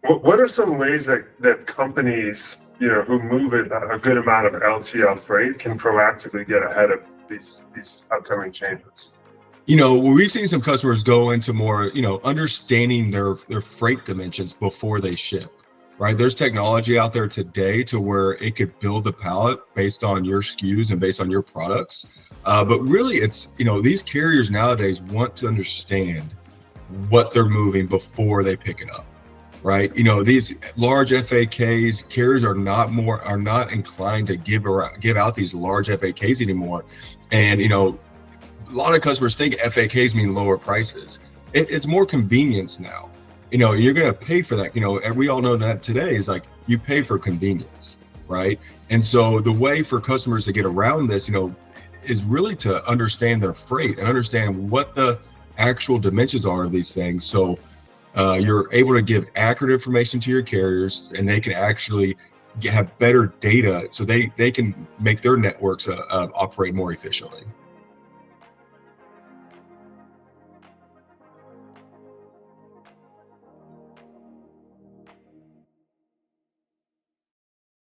What are some ways that companies, who move a good amount of LTL freight can proactively get ahead of these upcoming changes? We've seen some customers go into more, understanding their freight dimensions before they ship, right? There's technology out there today to where it could build the pallet based on your SKUs and based on your products. But really it's, these carriers nowadays want to understand what they're moving before they pick it up, right? These large FAKs, carriers are not inclined to give out these large FAKs anymore. And, a lot of customers think FAKs mean lower prices. It's more convenience now. You're going to pay for that. And we all know that today is like you pay for convenience, right? And so the way for customers to get around this, is really to understand their freight and understand what the actual dimensions are of these things. So you're able to give accurate information to your carriers, and they can actually have better data so they can make their networks operate more efficiently.